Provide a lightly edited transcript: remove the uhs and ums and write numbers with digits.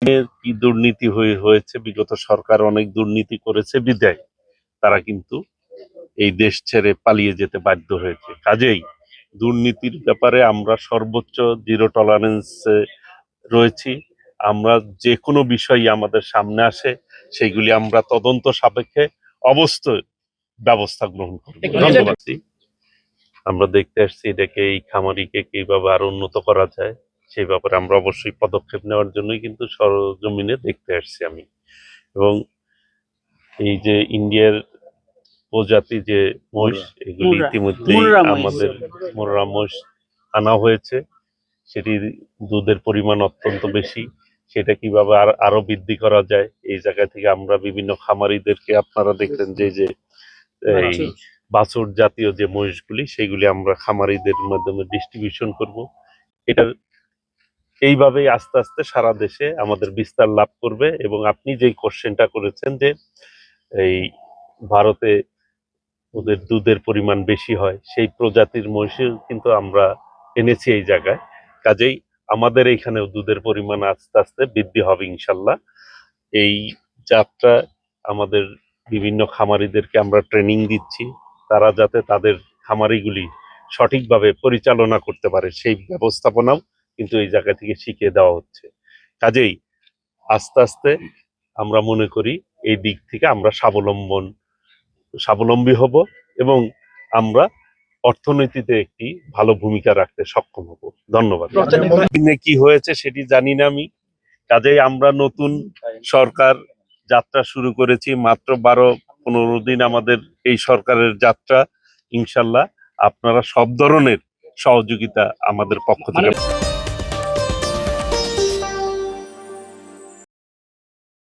কি দুর্নীতি হয়েছে, বিগত সরকার অনেক দুর্নীতি করেছে বিদায় তারা কিন্তু এই দেশ ছেড়ে পালিয়ে যেতে বাধ্য হয়েছে। কাজেই দুর্নীতির ব্যাপারে আমরা সর্বোচ্চ জিরো টলারেন্স রয়েছি। আমরা যে কোনো বিষয় আমাদের সামনে আসে সেগুলি আমরা তদন্ত সাপেক্ষে অবশ্যই ব্যবস্থা গ্রহণ করব। ধন্যবাদ। আমরা দেখতে আসছি এটাকে, এই খামারিকে কিভাবে আরো উন্নত করা যায় সেই ব্যাপারে আমরা অবশ্যই পদক্ষেপ নেওয়ার জন্যই কিন্তু সরজমিনে দেখতে আসছি আমি। এবং এই যে ইন্ডিয়ার প্রজাতি যে মহিষ, এগুলি ইতিমধ্যেই আমাদের মোররা মহিষ আনা হয়েছে, সেটির দুধের পরিমাণ অত্যন্ত বেশি। সেটা কিভাবে আরো বৃদ্ধি করা যায়, এই জায়গা থেকে আমরা বিভিন্ন খামারিদেরকে, আপনারা দেখলেন যে এই বাছুর জাতীয় যে মহিষগুলি, সেগুলি আমরা খামারিদের মাধ্যমে ডিস্ট্রিবিউশন করব। এটা এইভাবেই আস্তে আস্তে সারা দেশে আমাদের বিস্তার লাভ করবে। এবং আপনি যে কোশ্চেনটা করেছেন যে এই ভারতে ওদের দুধের পরিমাণ বেশি হয়, সেই প্রজাতির মহিষও কিন্তু আমরা এনেছি এই জায়গায়। কাজেই আমাদের এইখানেও দুধের পরিমাণ আস্তে আস্তে বৃদ্ধি হবে ইনশাল্লাহ। এই যাত্রা আমাদের বিভিন্ন খামারিদেরকে আমরা ট্রেনিং দিচ্ছি, তারা যাতে তাদের খামারিগুলি সঠিকভাবে পরিচালনা করতে পারে সেই ব্যবস্থাপনাও কিন্তু এই জায়গা থেকে শিখিয়ে দেওয়া হচ্ছে। কাজেই আস্তে আস্তে আমরা মনে করি এই দিক থেকে আমরা স্বাবলম্বী হব এবং আমরা অর্থনীতিতে একটি ভালো ভূমিকা রাখতে সক্ষম হব। ধন্যবাদ। কি হয়েছে সেটি জানি না আমি। কাজেই আমরা নতুন সরকার যাত্রা শুরু করেছি, মাত্র 12-15 দিন আমাদের এই সরকারের যাত্রা। ইনশাল্লাহ আপনারা সব ধরনের সহযোগিতা আমাদের পক্ষ থেকে